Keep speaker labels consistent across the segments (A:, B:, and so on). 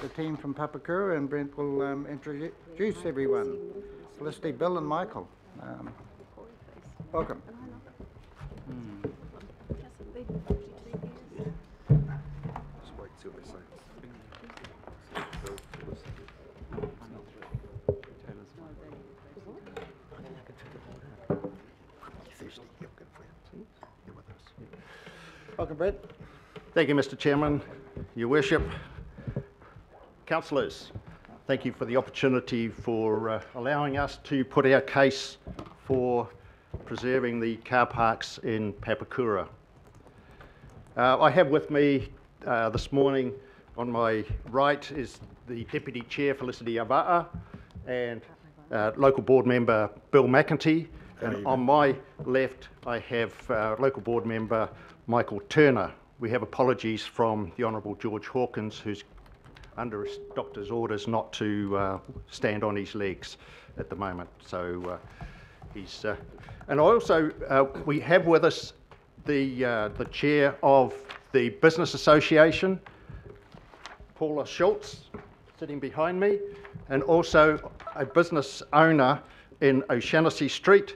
A: the team from Papakura, and Brent will introduce everyone. Felicity, Bill and Michael. Welcome. Welcome, Brent.
B: Thank you, Mr. Chairman, Your Worship, councillors. Thank you for the opportunity for allowing us to put our case for preserving the car parks in Papakura. I have with me this morning, on my right is the Deputy Chair, Felicity Ava'a, and local board member Bill McEntee, and on my left I have local board member Michael Turner. We have apologies from the Honourable George Hawkins, who's under a doctor's orders not to stand on his legs at the moment. So he's... and also, we have with us the chair of the Business Association, Paula Schultz, sitting behind me, and also a business owner in O'Shanassy Street,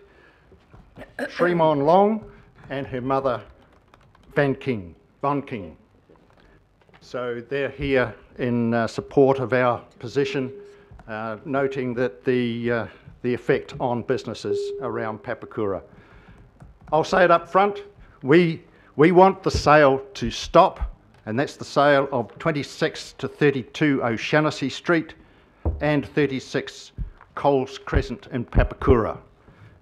B: Shremon Long, and her mother, Van King. So they're here in support of our position, noting that the effect on businesses around Papakura. I'll say it up front, we want the sale to stop, and that's the sale of 26 to 32 O'Shanassy Street and 36 Coles Crescent in Papakura.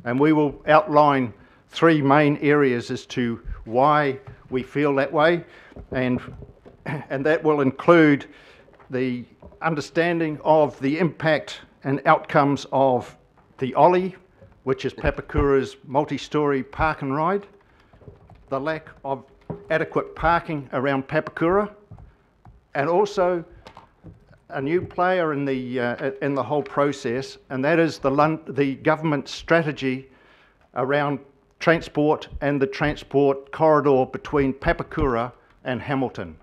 B: And we will outline three main areas as to why we feel that way, and that will include the understanding of the impact and outcomes of the Ollie, which is Papakura's multi-storey park and ride, the lack of adequate parking around Papakura, and also a new player in the whole process, and that is the government strategy around transport and the transport corridor between Papakura and Hamilton.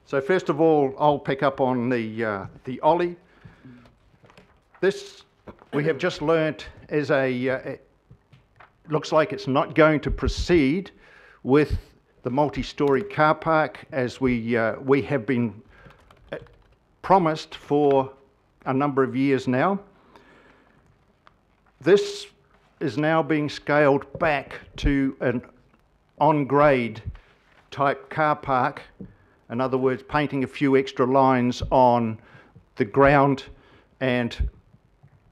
B: So first of all, I'll pick up on the Ollie. This we have just learnt is looks like it's not going to proceed with the multi-storey car park as we have been promised for a number of years now. This is now being scaled back to an on-grade type car park. In other words, painting a few extra lines on the ground and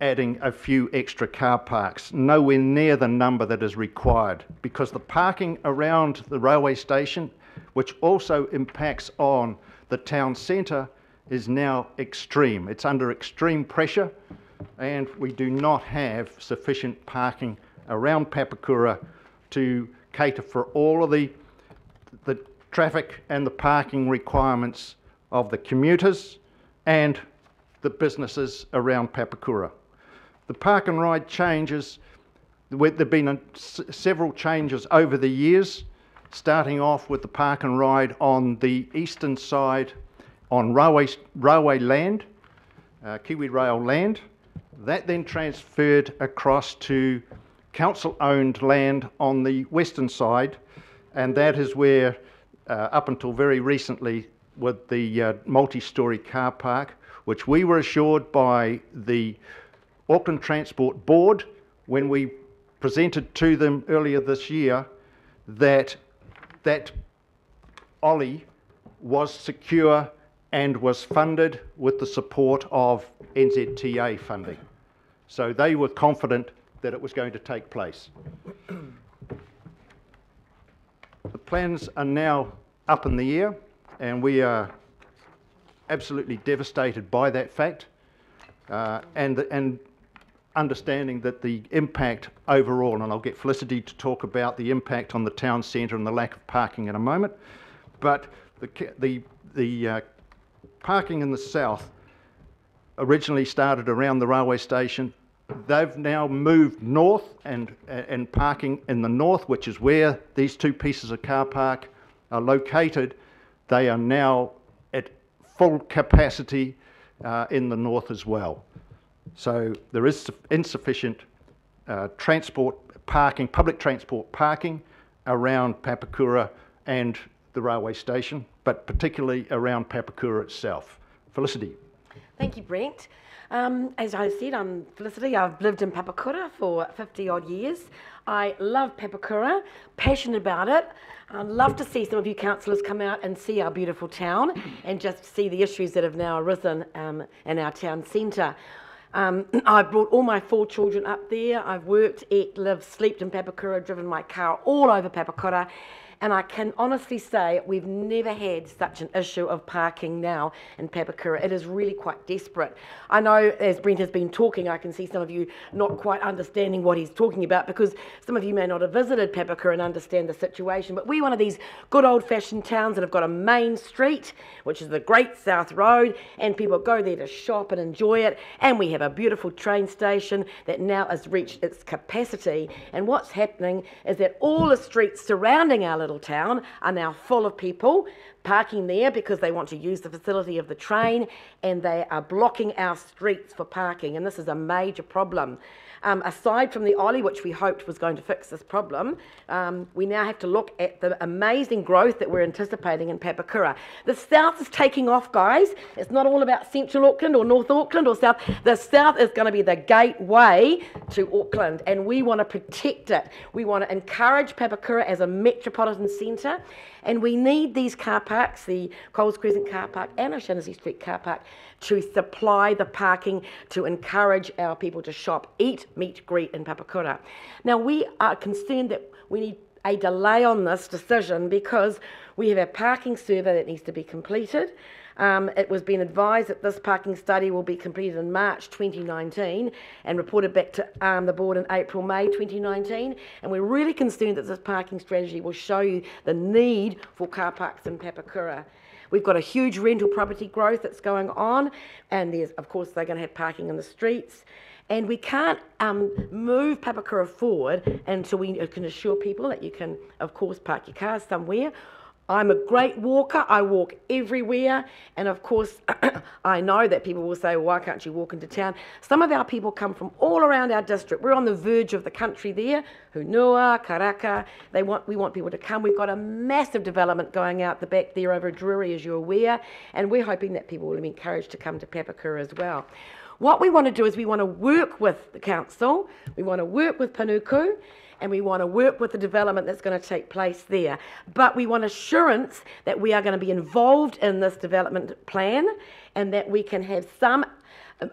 B: adding a few extra car parks, nowhere near the number that is required, because the parking around the railway station, which also impacts on the town centre, is now extreme. It's under extreme pressure, and we do not have sufficient parking around Papakura to cater for all of the traffic and the parking requirements of the commuters and the businesses around Papakura. The park and ride changes, there have been several changes over the years, starting off with the park and ride on the eastern side on railway land, Kiwi Rail land. That then transferred across to council-owned land on the western side, and that is where, up until very recently, with the multi-storey car park, which we were assured by the Auckland Transport Board when we presented to them earlier this year that Ollie was secure and was funded with the support of NZTA funding. So they were confident that it was going to take place. The plans are now up in the air, and we are absolutely devastated by that fact, and understanding that the impact overall, and I'll get Felicity to talk about the impact on the town centre and the lack of parking in a moment, but the parking in the south originally started around the railway station. They've now moved north, and parking in the north, which is where these two pieces of car park are located, they are now at full capacity in the north as well. So there is insufficient transport parking, public transport parking around Papakura and the railway station, but particularly around Papakura itself. Felicity.
C: Thank you, Brent. As I said, I'm Felicity. I've lived in Papakura for 50 odd years. I love Papakura, passionate about it. I'd love to see some of you councillors come out and see our beautiful town and just see the issues that have now arisen in our town centre. I've brought all my 4 children up there. I've worked, ate, lived, slept in Papakura, driven my car all over Papakura. And I can honestly say we've never had such an issue of parking now in Papakura. It is really quite desperate. I know as Brent has been talking, I can see some of you not quite understanding what he's talking about because some of you may not have visited Papakura and understand the situation. But we're one of these good old-fashioned towns that have got a main street, which is the Great South Road, and people go there to shop and enjoy it. And we have a beautiful train station that now has reached its capacity. And what's happening is that all the streets surrounding our little town are now full of people parking there because they want to use the facility of the train, and they are blocking our streets for parking, and this is a major problem. Aside from the Ollie, which we hoped was going to fix this problem, we now have to look at the amazing growth that we're anticipating in Papakura. The south is taking off, guys. It's not all about central Auckland or North Auckland or south. The south is going to be the gateway to Auckland, and we want to protect it. We want to encourage Papakura as a metropolitan centre, and we need these car parks, the Coles Crescent car park and O'Shanassy Street car park, to supply the parking to encourage our people to shop, eat, meet, greet in Papakura. Now, we are concerned that we need a delay on this decision because we have a parking survey that needs to be completed. It was being advised that this parking study will be completed in March 2019 and reported back to the board in April, May 2019. And we're really concerned that this parking strategy will show you the need for car parks in Papakura. We've got a huge rental property growth that's going on, and there's, of course, they're going to have parking in the streets. And we can't move Papakura forward until we can assure people that you can, of course, park your cars somewhere. I'm a great walker. I walk everywhere. And of course, I know that people will say, well, why can't you walk into town? Some of our people come from all around our district. We're on the verge of the country there. Hunua, Karaka. We want people to come. We've got a massive development going out the back there over Drury, as you're aware. And we're hoping that people will be encouraged to come to Papakura as well. What we want to do is we want to work with the council. We want to work with Panuku. And we want to work with the development that's going to take place there. But we want assurance that we are going to be involved in this development plan and that we can have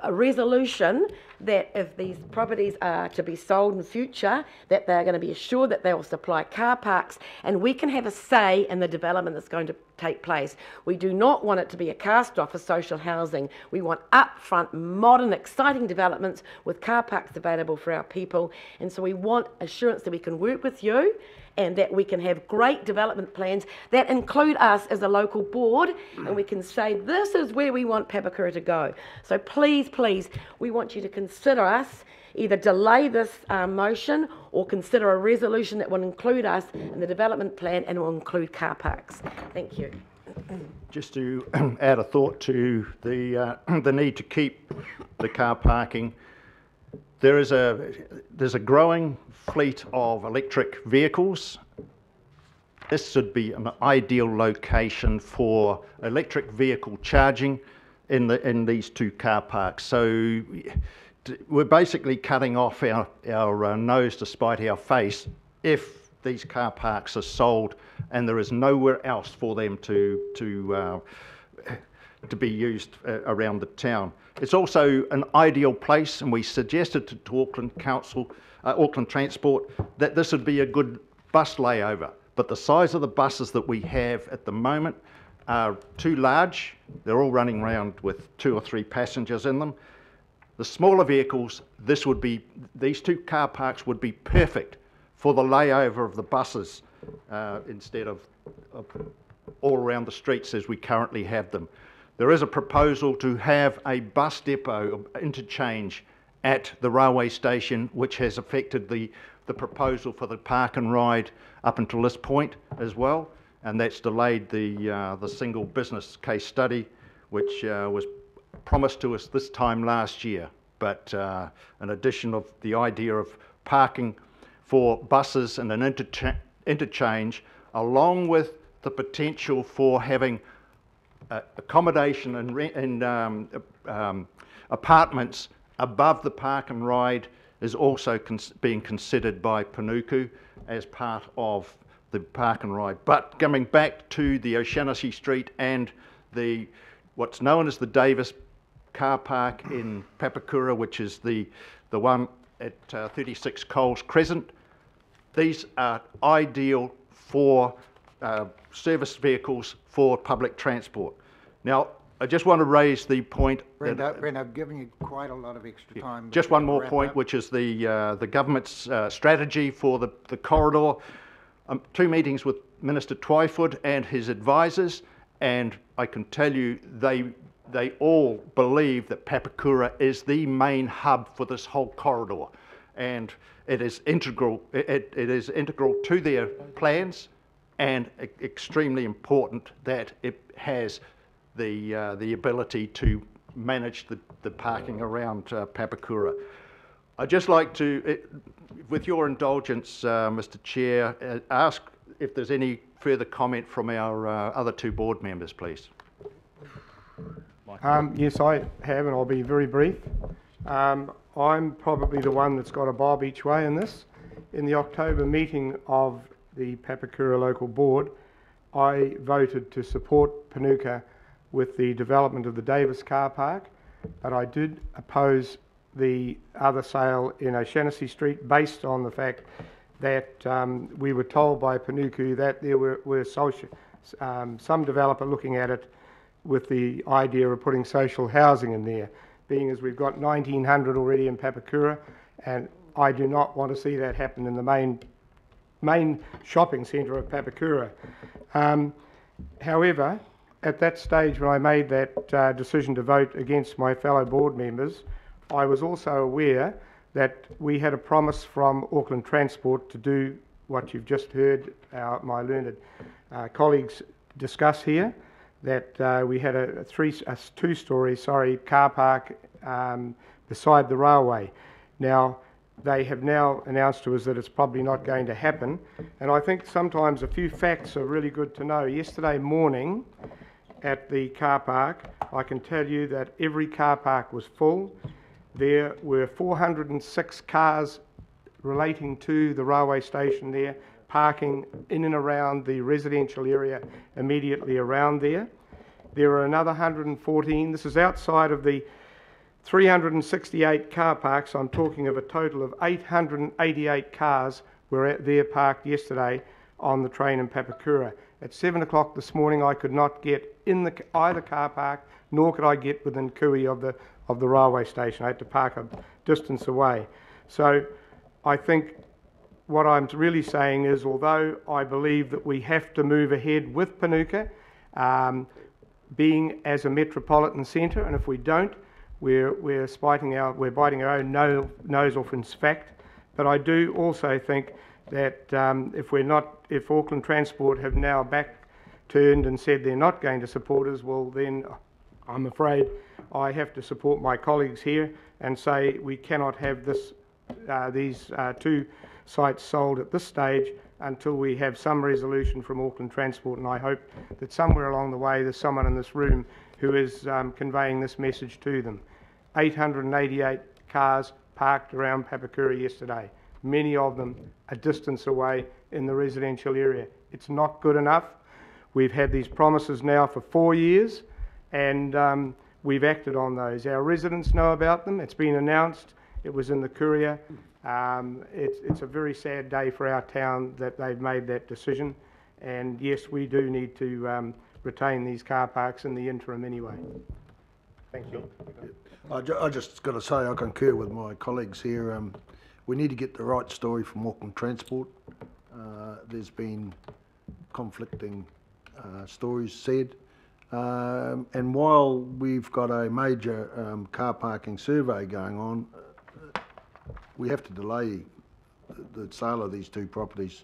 C: a resolution that if these properties are to be sold in future, that they're going to be assured that they will supply car parks and we can have a say in the development that's going to take place. We do not want it to be a cast off for social housing. We want upfront, modern, exciting developments with car parks available for our people. And so we want assurance that we can work with you and that we can have great development plans that include us as a local board, and we can say this is where we want Papakura to go. So please, please, we want you to consider us, either delay this motion or consider a resolution that will include us in the development plan and will include car parks. Thank you.
B: Just to add a thought to the need to keep the car parking, there's a growing fleet of electric vehicles. This should be an ideal location for electric vehicle charging in these 2 car parks. So we're basically cutting off our nose to spite our face if these car parks are sold and there is nowhere else for them to be used around the town. It's also an ideal place, and we suggested to Auckland Council, Auckland Transport, that this would be a good bus layover. But the size of the buses that we have at the moment are too large. They're all running around with 2 or 3 passengers in them. The smaller vehicles, these 2 car parks would be perfect for the layover of the buses instead of all around the streets as we currently have them. There is a proposal to have a bus depot interchange at the railway station, which has affected the proposal for the park and ride up until this point as well, and that's delayed the single business case study, which was promised to us this time last year, but an addition of the idea of parking for buses and an interchange, along with the potential for having accommodation and apartments above the park and ride, is also being considered by Panuku as part of the park and ride. But coming back to the O'Shannessy Street and what's known as the Davis car park in Papakura, which is the one at 36 Coles Crescent, these are ideal for service vehicles for public transport. Now, I just want to raise the point
A: Brent, I've given you quite a lot of extra time.
B: Just one more point, which is the government's strategy for the corridor. 2 meetings with Minister Twyford and his advisors, and I can tell you they all believe that Papakura is the main hub for this whole corridor, and it is integral. It is integral to their plans, and extremely important that it has the ability to manage the parking around Papakura. I'd just like to, with your indulgence, Mr. Chair, ask if there's any further comment from our other 2 board members, please.
D: Yes, I have, and I'll be very brief. I'm probably the one that's got a bob each way in this. In the October meeting of the Papakura Local Board, I voted to support Panuka with the development of the Davis car park, but I did oppose the other sale in O'Shannessy Street based on the fact that we were told by Panuku that there were some developer looking at it with the idea of putting social housing in there, being as we've got 1,900 already in Papakura, and I do not want to see that happen in the main shopping centre of Papakura. However, at that stage when I made that decision to vote against my fellow board members, I was also aware that we had a promise from Auckland Transport to do what you've just heard my learned colleagues discuss here, that we had a 2-storey car park beside the railway. Now, they have now announced to us that it's probably not going to happen, and I think sometimes a few facts are really good to know. Yesterday morning at the car park, I can tell you that every car park was full. There were 406 cars relating to the railway station there, parking in and around the residential area immediately around there. There are another 114, this is outside of the 368 car parks. I'm talking of a total of 888 cars were there parked yesterday on the train in Papakura. At 7 o'clock this morning, I could not get in either car park, nor could I get within cooey of the railway station. I had to park a distance away. So I think what I'm really saying is, although I believe that we have to move ahead with Panuka, being as a metropolitan centre, and if we don't, we're biting our own nose off in fact. But I do also think that if Auckland Transport have now back-turned and said they're not going to support us, well then I'm afraid I have to support my colleagues here and say we cannot have these 2 sites sold at this stage until we have some resolution from Auckland Transport, and I hope that somewhere along the way there's someone in this room who is conveying this message to them. 888 cars parked around Papakura yesterday, many of them a distance away in the residential area. It's not good enough. We've had these promises now for 4 years, and we've acted on those. Our residents know about them. It's been announced. It was in the Courier. It's a very sad day for our town that they've made that decision, and yes, we do need to retain these car parks in the interim anyway. Thank you.
E: I just got to say I concur with my colleagues here. We need to get the right story from Auckland Transport. There's been conflicting stories said, and while we've got a major car parking survey going on, we have to delay the sale of these 2 properties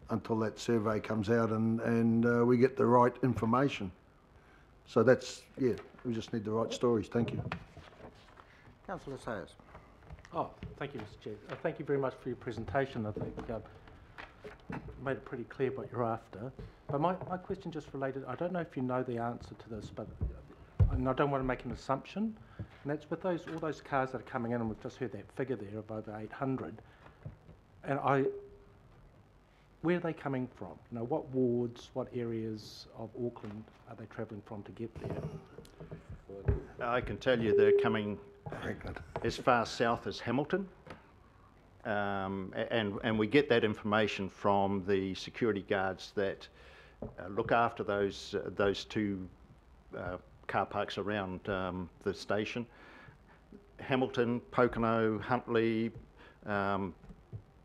E: until that survey comes out and we get the right information. So that's, yeah, we just need the right stories. Thank you.
A: Councillor Sayers.
F: Oh, thank you, Mr. Chair. Thank you very much for your presentation. I think made it pretty clear what you're after. But my question just related, I don't know if you know the answer to this, but and I don't want to make an assumption, and that's with all those cars that are coming in, and we've just heard that figure there of over 800, and where are they coming from? You know, what wards, what areas of Auckland are they travelling from to get there?
B: I can tell you they're coming as far south as Hamilton, and we get that information from the security guards that look after those two car parks around the station. Hamilton, Pokeno, Huntly,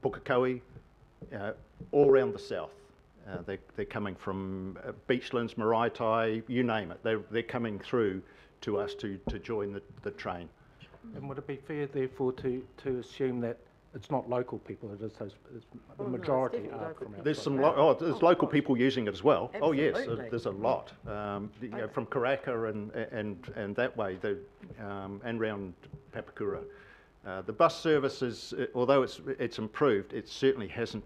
B: Pukekohe, all around the south. They're coming from Beachlands, Maraetai, you name it. They're coming through to us to join the train.
F: And would it be fair, therefore, to assume that it's not local people, it is the majority
C: definitely
F: are
C: local
F: from
B: There's
F: outside?
B: there's local people using it as well. Oh yes,
C: Absolutely.
B: there's a lot. You know, from Karaka and that way, and round Papakura. The bus service is, although it's improved, it certainly hasn't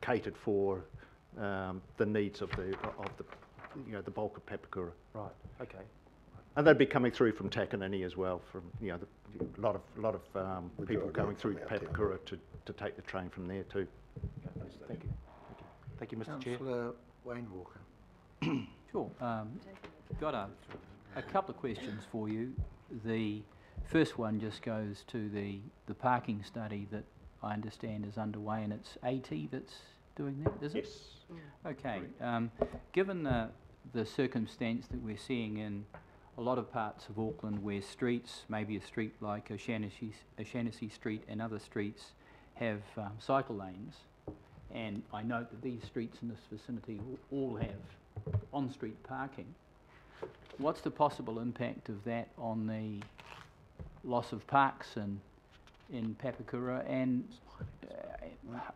B: catered for the needs of the the bulk of Papakura.
F: Right, okay.
B: And they'd be coming through from Takanini as well. From a lot of people going through Papakura to take the train from there too.
F: Thank you. Thank you, Mr. Chair.
A: Councillor Wayne Walker.
G: Sure. Got a couple of questions for you. The first one just goes to the parking study that I understand is underway, and it's AT that's doing that, is it?
B: Yes.
G: Okay. Given the circumstance that we're seeing in a lot of parts of Auckland where streets, maybe a street like O'Shanassy Street and other streets, have cycle lanes, and I note that these streets in this vicinity all have on-street parking. What's the possible impact of that on the loss of parks in Papakura? And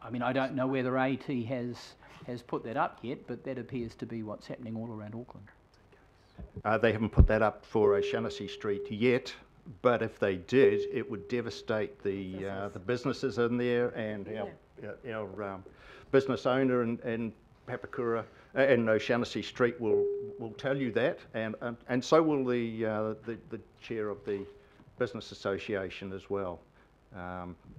G: I mean, I don't know whether AT has put that up yet, but that appears to be what's happening all around Auckland.
B: They haven't put that up for O'Shanassy Street yet, but if they did, it would devastate the businesses in there, and our business owner in Papakura and O'Shanassy Street will tell you that, and so will the chair of the business association as well.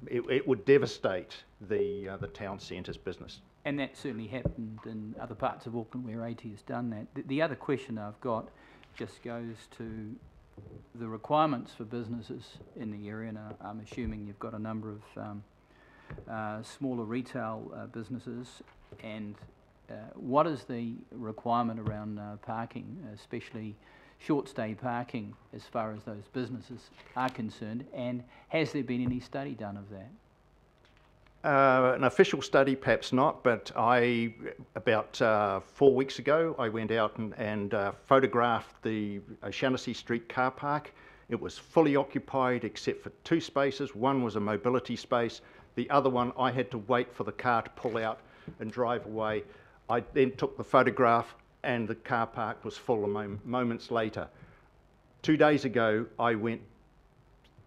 B: It would devastate the town centre's business.
G: And that certainly happened in other parts of Auckland where AT has done that. The other question I've got just goes to the requirements for businesses in the area, and I'm assuming you've got a number of smaller retail businesses, and what is the requirement around parking, especially short stay parking, as far as those businesses are concerned, and has there been any study done of that?
B: An official study, perhaps not, but about 4 weeks ago, I went out and photographed the O'Shanassy Street car park. It was fully occupied except for 2 spaces. One was a mobility space. The other one, I had to wait for the car to pull out and drive away. I then took the photograph, and the car park was full moments later. 2 days ago, I went,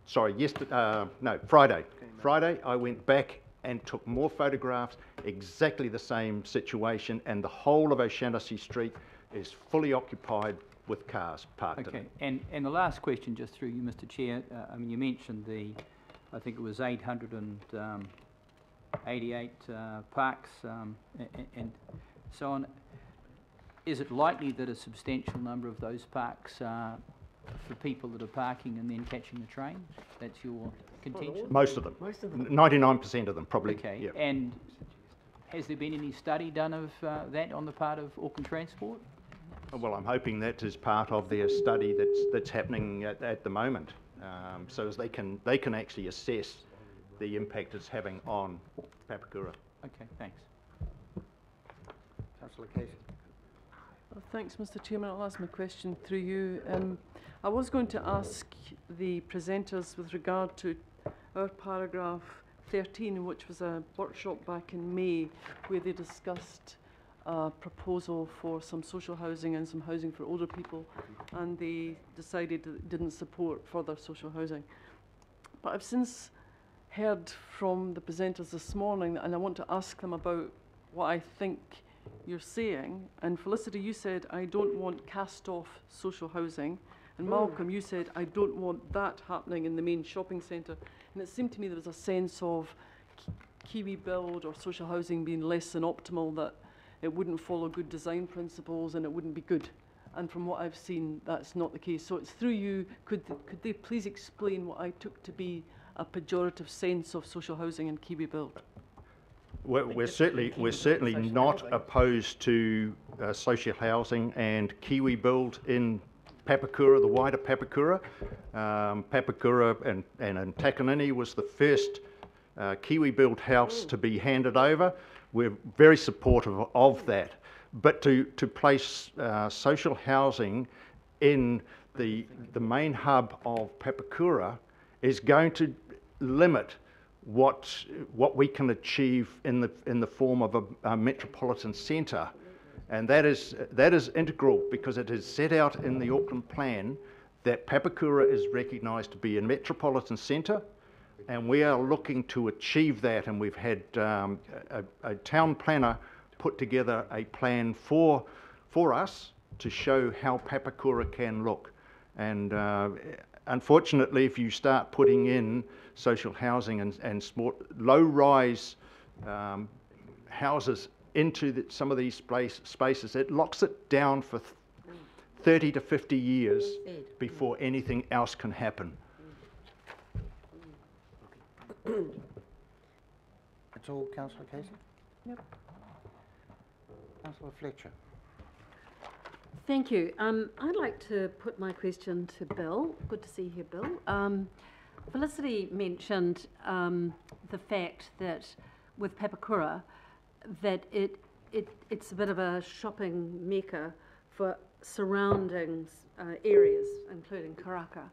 B: Friday. Friday, I went back and took more photographs, exactly the same situation, and the whole of O'Shanassy Street is fully occupied with cars parked in it.
G: Okay, and the last question, just through you, Mr. Chair, I mean, you mentioned I think it was 888 parks and so on. Is it likely that a substantial number of those parks are for people that are parking and then catching the train? That's your contention?
B: Most of them. 99% of them, probably.
G: Okay,
B: Yeah.
G: and has there been any study done of that on the part of Auckland Transport?
B: Well, I'm hoping that is part of their study that's happening at the moment, so as they can actually assess the impact it's having on Papakura.
G: Okay, thanks.
A: Councillor Casey.
H: Well, thanks, Mr. Chairman. I'll ask my question through you. I was going to ask the presenters with regard to our paragraph 13, which was a workshop back in May, where they discussed a proposal for some social housing and some housing for older people, and they decided that it didn't support further social housing. But I've since heard from the presenters this morning, and I want to ask them about what I think you're saying. And Felicity, you said, I don't want cast-off social housing. And Malcolm, you said, I don't want that happening in the main shopping centre. And it seemed to me there was a sense of Kiwi Build or social housing being less than optimal, that it wouldn't follow good design principles and it wouldn't be good. And from what I've seen, that's not the case. So it's through you, could they please explain what I took to be a pejorative sense of social housing and Kiwi Build?
B: We're certainly not opposed to social housing and Kiwi Build in Papakura, the wider Papakura. Papakura and Takanini was the first Kiwi Build house to be handed over. We're very supportive of that. But to place social housing in the main hub of Papakura is going to limit what we can achieve in the form of a metropolitan centre, and that is integral, because it is set out in the Auckland plan that Papakura is recognised to be a metropolitan centre, and we are looking to achieve that. And we've had a town planner put together a plan for us to show how Papakura can look. And unfortunately, if you start putting in social housing and small, low-rise houses into some of these spaces, it locks it down for 30 to 50 years before anything else can happen.
A: That's all, Councillor Casey?
H: Yep.
A: Councillor Fletcher.
I: Thank you. I'd like to put my question to Bill. Good to see you here, Bill. Felicity mentioned the fact that with Papakura, that it's a bit of a shopping mecca for surrounding areas, including Karaka.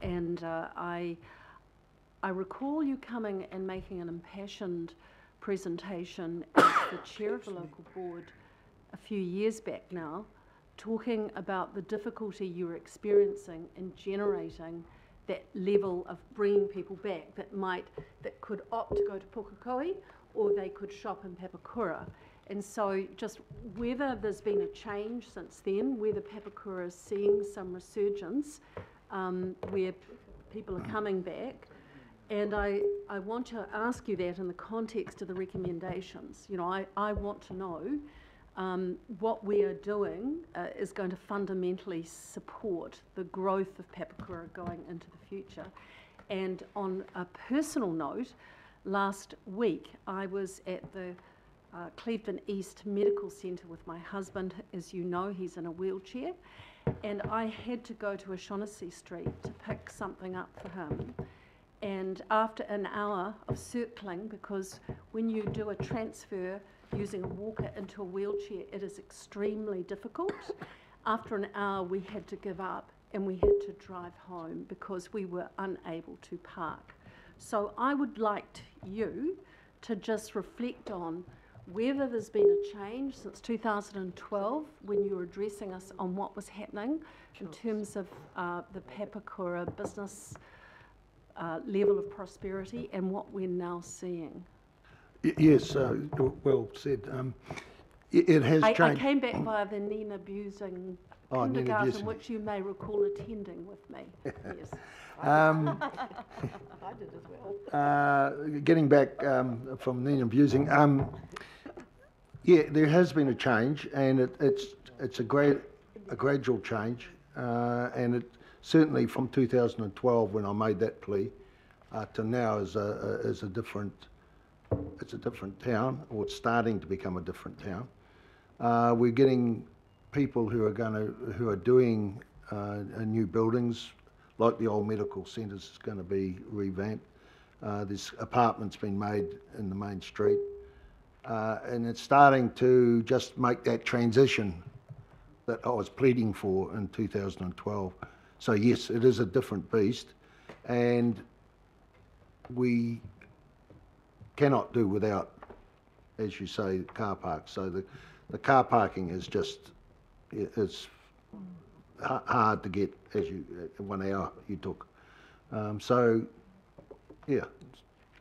I: And I recall you coming and making an impassioned presentation as the chair of the local board a few years back now, talking about the difficulty you were experiencing in generating that level of bringing people back that could opt to go to Pukekohe, or they could shop in Papakura. And so just whether there's been a change since then, whether Papakura is seeing some resurgence where people are coming back. And I want to ask you that in the context of the recommendations. You know, I want to know what we are doing is going to fundamentally support the growth of Papakura going into the future. And on a personal note, last week I was at the Cleveland East Medical Centre with my husband. As you know, he's in a wheelchair, and I had to go to O'Shaughnessy Street to pick something up for him. And after an hour of circling, because when you do a transfer using a walker into a wheelchair, it is extremely difficult. After an hour, we had to give up and we had to drive home because we were unable to park. So I would like you to just reflect on whether there's been a change since 2012 when you were addressing us on what was happening in terms of the Papakura business level of prosperity and what we're now seeing.
E: Yes, well said. It has changed.
I: I came back via the Nina Busing kindergarten,
E: Busing.
I: Which you may recall attending with me. Yes.
C: I did as well.
E: Getting back from Nina Busing, yeah, there has been a change, and it's a gradual change, and it certainly from 2012 when I made that plea to now is a different. It's a different town, or it's starting to become a different town. We're getting people who are doing new buildings, like the old medical centres is going to be revamped. There's apartments being made in the main street, and it's starting to just make that transition that I was pleading for in 2012. So yes, it is a different beast, and we cannot do without, as you say, car parks. So the car parking is just, it's hard to get, as you, 1 hour you took. So, yeah,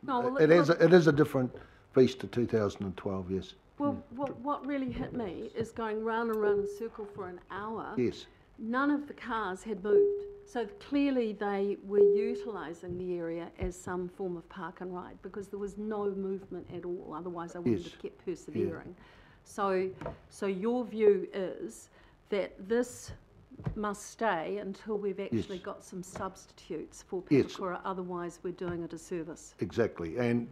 H: No, well,
E: it
H: look-
E: is a different beast to 2012, yes.
H: Well, what really hit me is going round and round in a circle for an hour.
E: Yes,
H: None of the cars had moved. So clearly they were utilising the area as some form of park and ride because there was no movement at all. Otherwise I wouldn't
E: Yes.
H: have kept persevering. So your view is that this must stay until we've actually
E: Yes.
H: got some substitutes for
E: Yes.
H: Papakura, otherwise we're doing a disservice.
E: exactly. And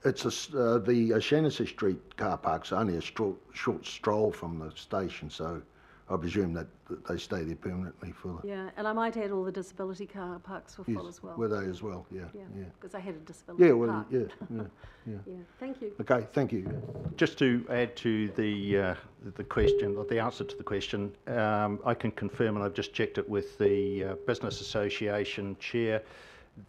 E: it's the O'Shanassy Street car park's only a short stroll from the station, so I presume that they stay there permanently for the...
H: Yeah, and I might add all the disability car parks were full as well.
E: Were they as well? Yeah,
H: Yeah,
E: yeah.
H: because I had a disability
E: Yeah, well,
H: park.
E: yeah, yeah.
H: Yeah, thank you.
E: Okay, thank you.
B: Just to add to the question, or the answer to the question, I can confirm, and I've just checked it with the Business Association Chair,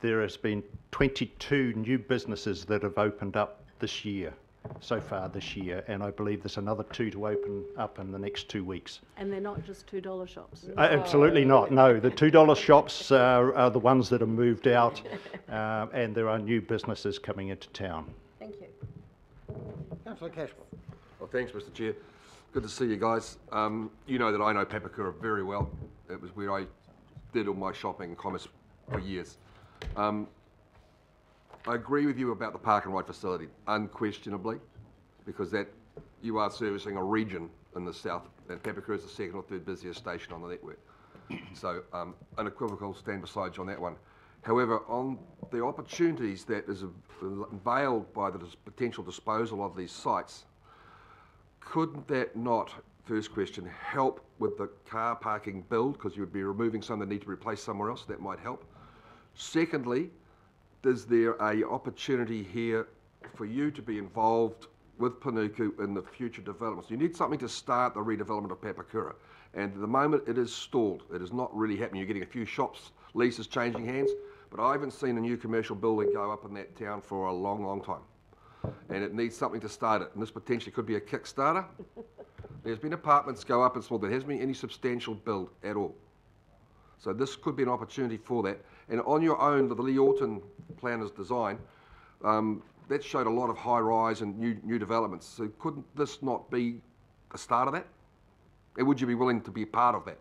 B: there has been 22 new businesses that have opened up this year, so far this year, and I believe there's another 2 to open up in the next 2 weeks.
H: And they're not just $2 shops.
B: Absolutely not, no. The $2 shops are the ones that have moved out, and there are new businesses coming into town.
H: Thank you.
A: Councillor Cashwell.
J: Well, thanks, Mr. Chair. Good to see you guys. You know that I know Papakura very well. It was where I did all my shopping and commerce for years. I agree with you about the park and ride facility, unquestionably, because that you are servicing a region in the south, and Papakura is the second or third busiest station on the network. So unequivocal, stand beside you on that one. However, on the opportunities that is veiled by the potential disposal of these sites, couldn't that not, first question, help with the car parking build, because you would be removing some that need to be replaced somewhere else, that might help. Secondly, is there a opportunity here for you to be involved with Panuku in the future developments? You need something to start the redevelopment of Papakura, and at the moment it is stalled. It is not really happening. You're getting a few shops, leases changing hands, but I haven't seen a new commercial building go up in that town for a long, long time. And it needs something to start it, and this potentially could be a Kickstarter. There's been apartments go up and small, there hasn't been any substantial build at all. So this could be an opportunity for that. And on your own, the Lee Orton planner's design, that showed a lot of high-rise and new developments. So couldn't this not be the start of that? And would you be willing to be part of that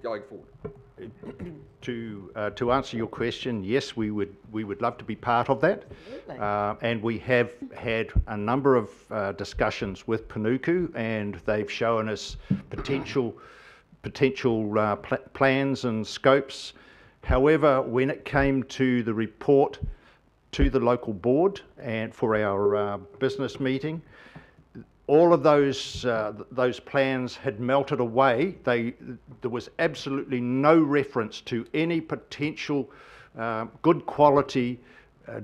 J: going forward?
B: To answer your question, yes, we would love to be part of that, and we have had a number of discussions with Panuku, and they've shown us potential plans and scopes. However, when it came to the report to the local board and for our business meeting, all of those plans had melted away. There was absolutely no reference to any potential good quality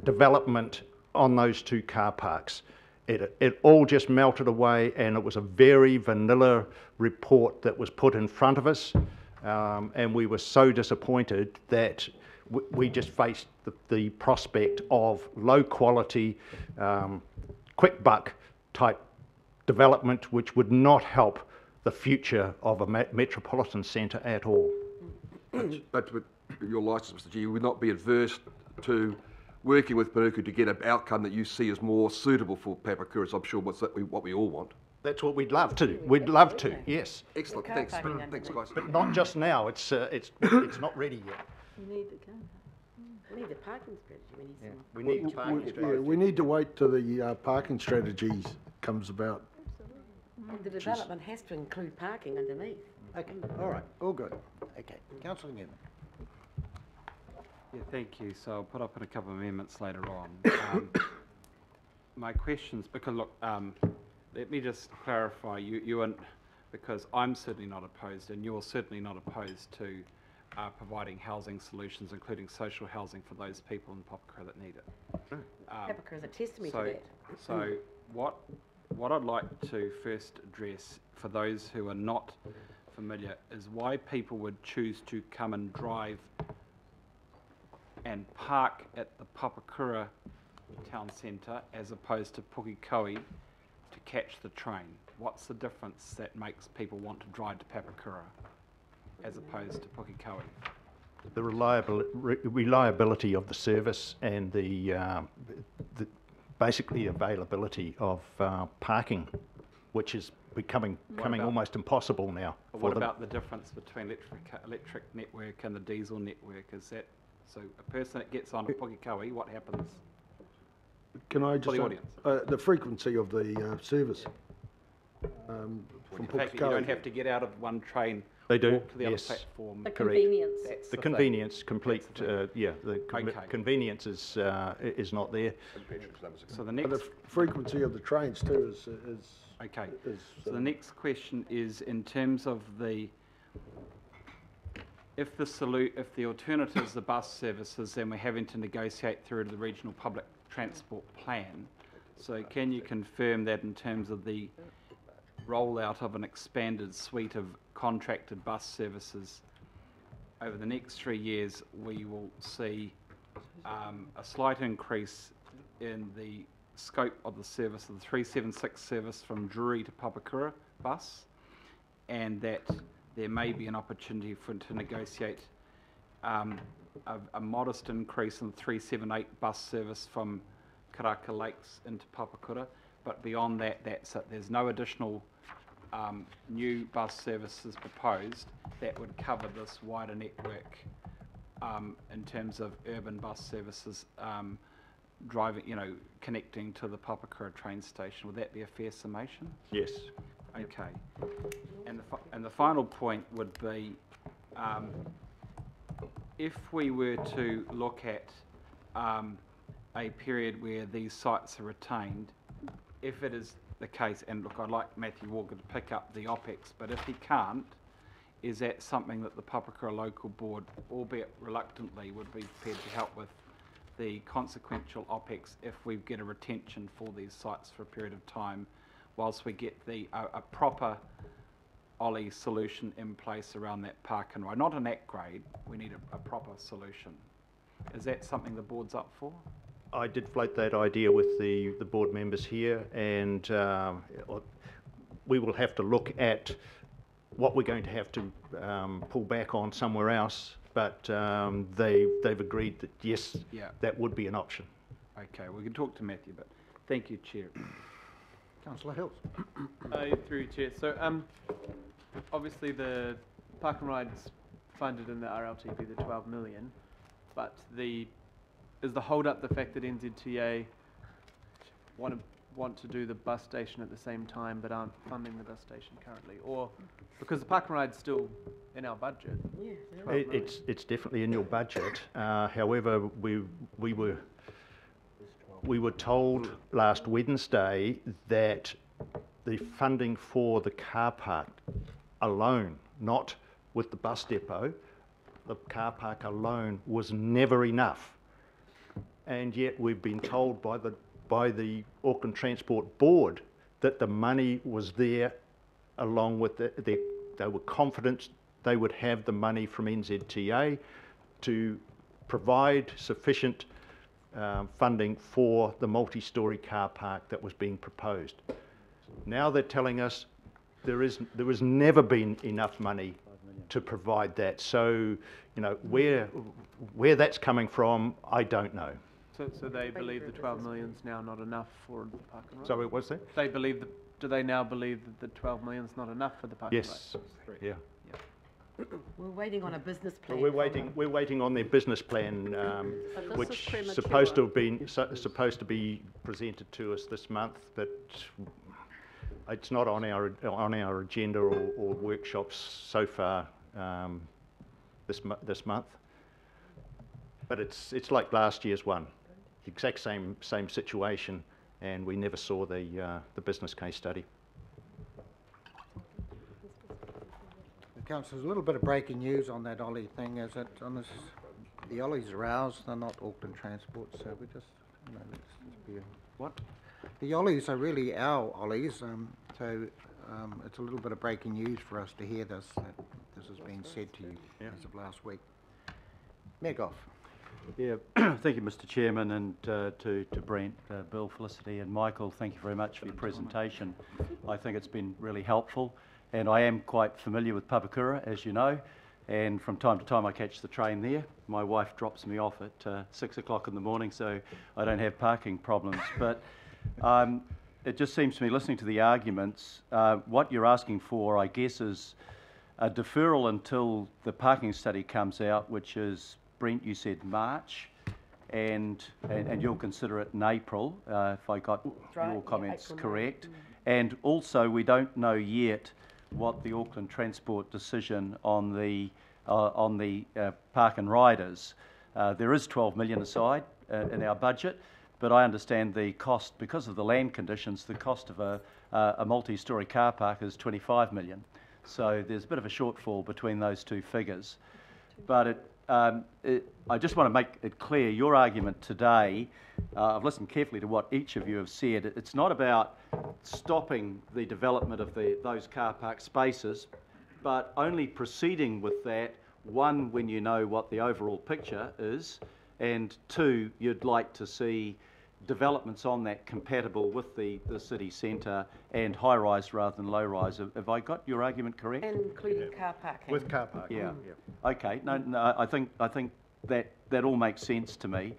B: development on those 2 car parks. It all just melted away, and it was a very vanilla report that was put in front of us, and we were so disappointed that we just faced the prospect of low quality, quick buck type development, which would not help the future of a metropolitan centre at all.
J: But with your licence, Mr. G, you would not be adverse to working with Panuku to get an outcome that you see as more suitable for Papakura, as I'm sure what we all want.
B: That's what we'd love to. We'd love to, yes.
J: Excellent, thanks. Thanks, guys.
B: But not just now. It's not ready yet.
H: You need the car.
C: We need a parking strategy. We need some.
B: We need parking
E: Yeah,
B: strategy.
E: we need to wait till the parking strategies comes about.
C: And the development has to include parking underneath.
A: Okay, all right, all good. Okay, Councillor Newman.
K: Yeah, thank you. So I'll put up in a couple of amendments later on. My questions, because look, let me just clarify, you and, because I'm certainly not opposed, and you're certainly not opposed to providing housing solutions, including social housing for those people in Papakura that need it.
C: Papakura is a testimony to
K: So,
C: that.
K: so what I'd like to first address for those who are not familiar is why people would choose to come and drive and park at the Papakura town centre as opposed to Pukekohe to catch the train? What's the difference that makes people want to drive to Papakura as opposed to Pukekohe?
B: The reliability of the service and the basically availability of parking, which is becoming almost impossible now.
K: What about the difference between electric network and the diesel network? Is that, so a person that gets on at Pukekohe, what happens?
E: Can I
K: For
E: just
K: the
E: say,
K: audience.
E: the frequency of the service from
K: In fact, you don't have to get out of one train,
B: They do,
K: walk to the other
B: yes.
K: platform.
I: The
B: Correct.
I: convenience.
K: That's
B: The
K: thing.
B: convenience, complete,
K: That's the Okay.
B: convenience is not there.
K: So the
E: But the
K: next,
E: frequency of the trains too is
K: okay.
E: is,
K: So the next question is in terms of the, if the alternative is the bus services, then we're having to negotiate through to the regional public transport plan. So can you confirm that in terms of the rollout of an expanded suite of contracted bus services over the next 3 years, we will see a slight increase in the scope of the service of the 376 service from Drury to Papakura bus, and that there may be an opportunity to negotiate a modest increase in the 378 bus service from Karaka Lakes into Papakura, but beyond that, that's it. There's no additional new bus services proposed that would cover this wider network in terms of urban bus services driving, connecting to the Papakura train station. Would that be a fair summation?
B: Yes.
K: Okay. And the final point would be, if we were to look at a period where these sites are retained, if it is the case, and look, I'd like Matthew Walker to pick up the OPEX, but if he can't, is that something that the Papakura Local Board, albeit reluctantly, would be prepared to help with the consequential OPEX if we get a retention for these sites for a period of time, whilst we get a proper Ollie solution in place around that park and ride? Not an at-grade, we need a proper solution. Is that something the board's up for?
B: I did float that idea with the board members here, and we will have to look at what we're going to have to pull back on somewhere else, but they've agreed that yes, that would be an option.
K: Okay, we can talk to Matthew, but thank you, Chair.
A: Councillor Hills.
L: Through you, Chair. So obviously the Park and Ride's funded in the RLTP, the 12 million, but is the hold up the fact that NZTA want to do the bus station at the same time but aren't funding the bus station currently, or because the Park and Ride's still in our budget?
B: It's definitely in your budget. However, we were told last Wednesday that the funding for the car park alone, not with the bus depot, the car park alone was never enough. And yet we've been told by the Auckland Transport Board that the money was there, along with they were confident they would have the money from NZTA to provide sufficient funding for the multi-storey car park that was being proposed. Now they're telling us there has never been enough money to provide that. So, where that's coming from, I don't know.
L: So they believe the 12 million is now not enough for the Park and Ride?
B: Sorry, what's that?
L: Do they now believe that the 12 million is not enough for the Park and Ride?
B: Yes. Yeah.
C: We're waiting on a business plan.
B: Well, we're waiting on their business plan, which
I: is
B: is supposed to be presented to us this month, but it's not on our agenda or workshops so far this month. But it's like last year's one, the exact same situation, and we never saw the business case study.
A: Councillor, there's a little bit of breaking news on that Ollie thing, is it? The Ollies are ours, they're not Auckland Transport, so we just, let's just be...
K: What?
A: The Ollies are really our Ollies, so it's a little bit of breaking news for us to hear this, that this has been said to you as of last week. Mayor Goff.
M: Yeah, thank you, Mr. Chairman, and to Brent, Bill, Felicity, and Michael. Thank you very much for your presentation. I think it's been really helpful, and I am quite familiar with Papakura, as you know, and from time to time I catch the train there. My wife drops me off at 6 o'clock in the morning, so I don't have parking problems. But it just seems to me, listening to the arguments, what you're asking for, I guess, is a deferral until the parking study comes out, which is, Brent, you said March, and you'll consider it in April, if I got your comments correct. And also, we don't know yet what the Auckland Transport decision on the park and ride is. There is 12 million aside in our budget, but I understand the cost, because of the land conditions, the cost of a multi-storey car park is 25 million. So there's a bit of a shortfall between those two figures. But I just want to make it clear, your argument today, I've listened carefully to what each of you have said. It's not about stopping the development of those car park spaces, but only proceeding with that, one, when you know what the overall picture is, and two, you'd like to see developments on that compatible with the city centre and high-rise rather than low-rise. Have I got your argument correct?
C: Including car parking.
B: With car parking.
M: Yeah. Okay. No. I think that all makes sense to me.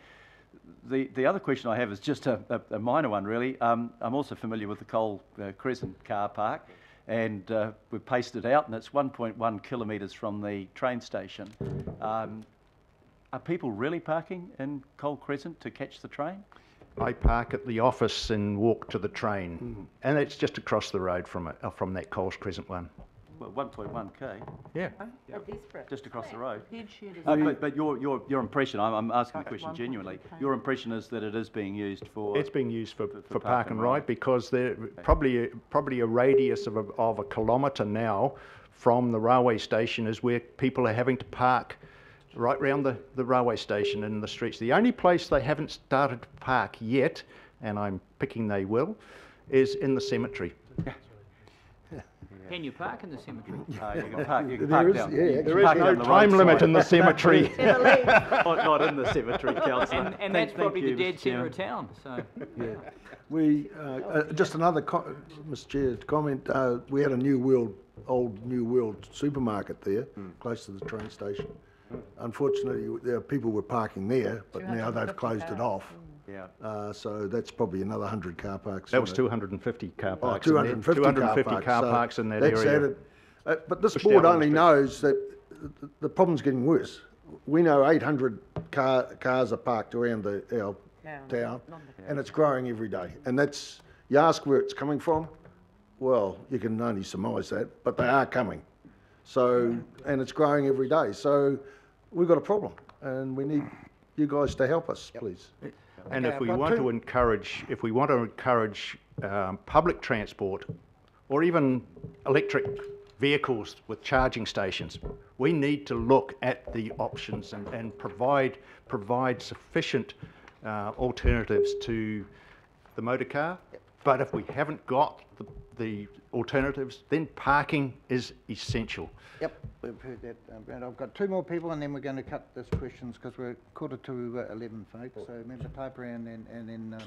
M: The other question I have is just a minor one, really. I'm also familiar with the Cole Crescent car park, and we've paced it out, and it's 1.1 kilometres from the train station. Are people really parking in Cole Crescent to catch the train?
B: I park at the office and walk to the train, and it's just across the road from that Coles Crescent one.
M: Well, 1.1k.
B: Yeah.
M: Just across the road. But your impression, I'm asking the question genuinely. Your impression is that it is being used for.
B: It's being used for park and ride, because there probably a radius of a kilometre now from the railway station is where people are having to park. Right round the railway station and the streets. The only place they haven't started to park yet, and I'm picking they will, is in the cemetery.
G: Can you park in the cemetery?
M: You can park down.
B: There is no time limit in the cemetery.
M: Not in the cemetery, Councillor.
G: And that's probably the dead centre of town. So.
E: Yeah. We just another, Mr. Chair, to comment. We had a old New World supermarket there, close to the train station. Unfortunately, people were parking there, but now they've closed it off.
M: Yeah.
E: So that's probably another 100 car parks.
B: That was 250 car parks.
E: 250
B: car parks in that
E: that's
B: area.
E: Added. But this board only knows that the problem's getting worse. We know 800 cars are parked around our town, and it's growing every day. And that's, you ask where it's coming from, well, you can only surmise that, but they are coming. So, and it's growing every day. So we've got a problem, and we need you guys to help us, please.
B: And if we want to encourage, public transport, or even electric vehicles with charging stations, we need to look at the options and provide sufficient alternatives to the motor car. But if we haven't got the alternatives, then parking is essential.
A: Yep, we've heard that. And I've got two more people, and then we're going to cut this questions because we're 11:15, folks. So Member Piper and then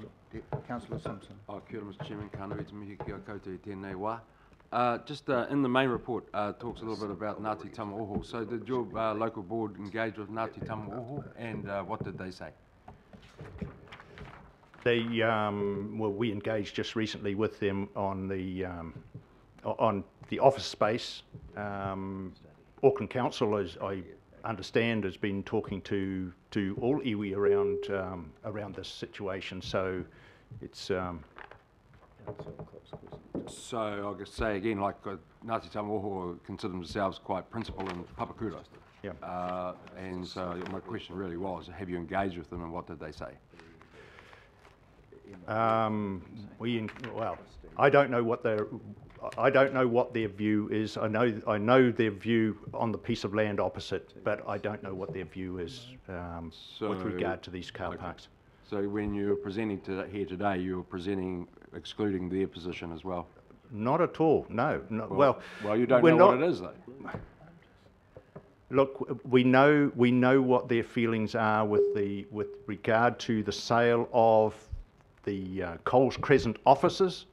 A: Councillor Simpson.
N: Kia ora, Mr. Chairman. Ka nui te mihi ki a koutou i tēnei wā. Just in the main report, talks a little bit about Ngāti Tamaoho. So did your local board engage with Ngāti Tamaoho, and what did they say?
B: We engaged just recently with them on the office space. Auckland Council, as I understand, has been talking to all iwi around this situation. So it's.
N: So I'll just say again, like Ngāti Tamaoho consider themselves quite principled in Papakura.
B: Yeah.
N: And so my question really was, have you engaged with them, and what did they say?
B: Well, I don't know what their view is. I know their view on the piece of land opposite, but I don't know what their view is with regard to these car parks.
N: So when you were presenting here today, you were presenting excluding their position as well?
B: Not at all. No.
N: Well, you don't know what it is, though.
B: Look, we know what their feelings are with regard to the sale of the Coles Crescent offices.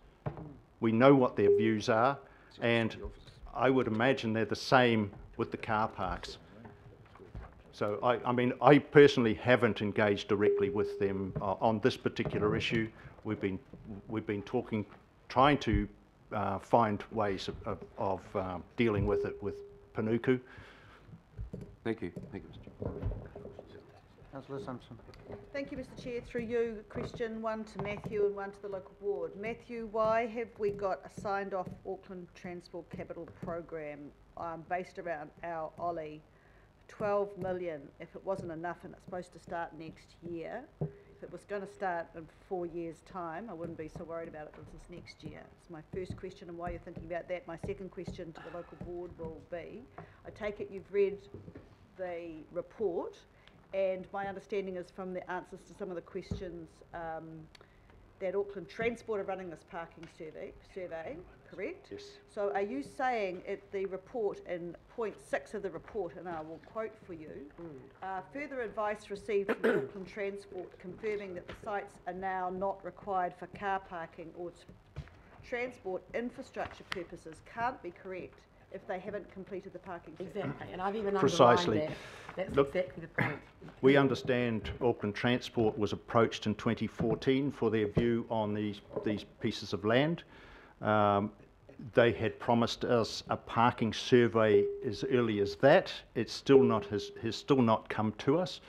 B: We know what their views are, and I would imagine they're the same with the car parks. So I mean, I personally haven't engaged directly with them on this particular issue. We've been talking, trying to find ways of dealing with it with Panuku.
N: Thank you. Thank you, Mr. Chair.
A: Councillor Simpson.
O: Thank you, Mr. Chair. Through you, question one to Matthew and one to the local board. Matthew, why have we got a signed off Auckland Transport Capital Program based around our Ollie? 12 million, if it wasn't enough and it's supposed to start next year. If it was going to start in 4 years' time, I wouldn't be so worried about it this is next year. It's my first question and why you're thinking about that. My second question to the local board will be, I take it you've read the report, and my understanding is from the answers to some of the questions that Auckland Transport are running this parking survey, correct?
B: Yes.
O: So are you saying at the report in point 6 of the report, and I will quote for you, further advice received from Auckland Transport confirming that the sites are now not required for car parking or transport infrastructure purposes can't be correct if they haven't completed the parking survey?
C: Exactly, and I've even
B: Precisely.
C: underlined that. That's
B: Look,
C: exactly the point.
B: We understand Auckland Transport was approached in 2014 for their view on these pieces of land. They had promised us a parking survey as early as that. It's still not has still not come to us,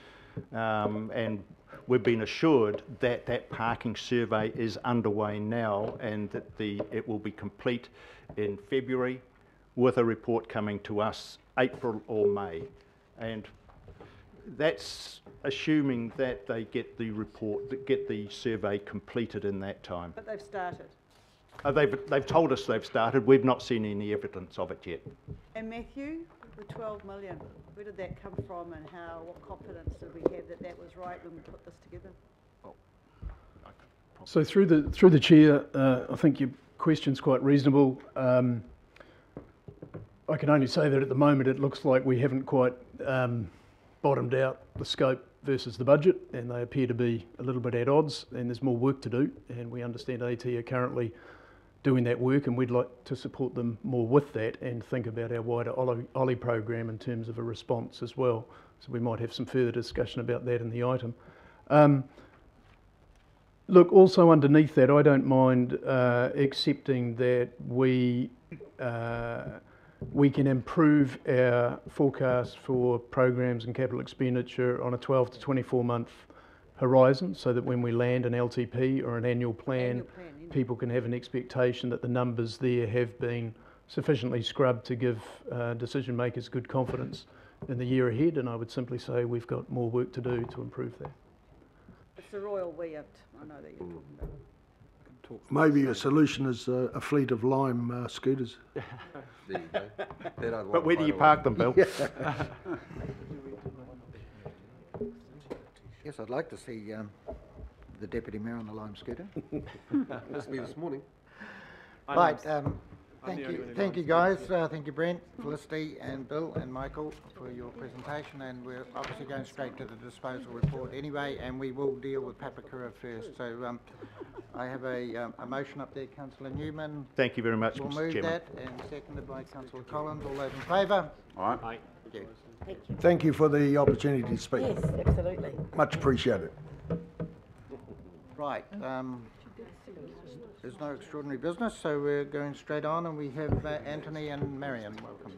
B: and we've been assured that that parking survey is underway now, and that it will be complete in February, with a report coming to us April or May, and that's assuming that they get the report, get the survey completed in that time.
O: But they've started.
B: They've told us they've started. We've not seen any evidence of it yet.
O: And Matthew, the 12 million, where did that come from, and what confidence did we have that that was right when we put this together?
P: So through the chair, I think your question's quite reasonable. I can only say that at the moment it looks like we haven't quite bottomed out the scope versus the budget, and they appear to be a little bit at odds, and there's more work to do, and we understand AT are currently doing that work, and we'd like to support them more with that and think about our wider Ollie program in terms of a response as well. So we might have some further discussion about that in the item. Look, also underneath that, I don't mind accepting that we can improve our forecast for programs and capital expenditure on a 12 to 24 month horizon, so that when we land an LTP or an annual plan, people can have an expectation that the numbers there have been sufficiently scrubbed to give decision makers good confidence in the year ahead. And I would simply say we've got more work to do to improve that.
O: It's the Royal Weir, I know that you're talking about.
E: Maybe a solution is a fleet of Lime scooters.
J: There you go. They don't
B: But
J: want
B: where
J: to
B: do you
J: fight
B: park them, Bill?
A: Yes, I'd like to see the Deputy Mayor on the Lime scooter.
J: Missed me this morning.
A: Right, thank you guys, thank you Brent, Felicity and Bill and Michael for your presentation, and we're obviously going straight to the disposal report anyway, and we will deal with Papakura first. So I have a motion up there, Councillor Newman.
B: Thank you very much,
A: We'll
B: Mr.
A: move
B: Chairman.
A: that, and seconded by Councillor Collins. All those in favour?
E: All right.
A: Thank you.
C: Thank you.
E: Thank you for the opportunity to speak.
C: Yes, absolutely.
E: Much appreciated.
A: Right, there's no extraordinary business, so we're going straight on, and we have Anthony and Marion. Welcome.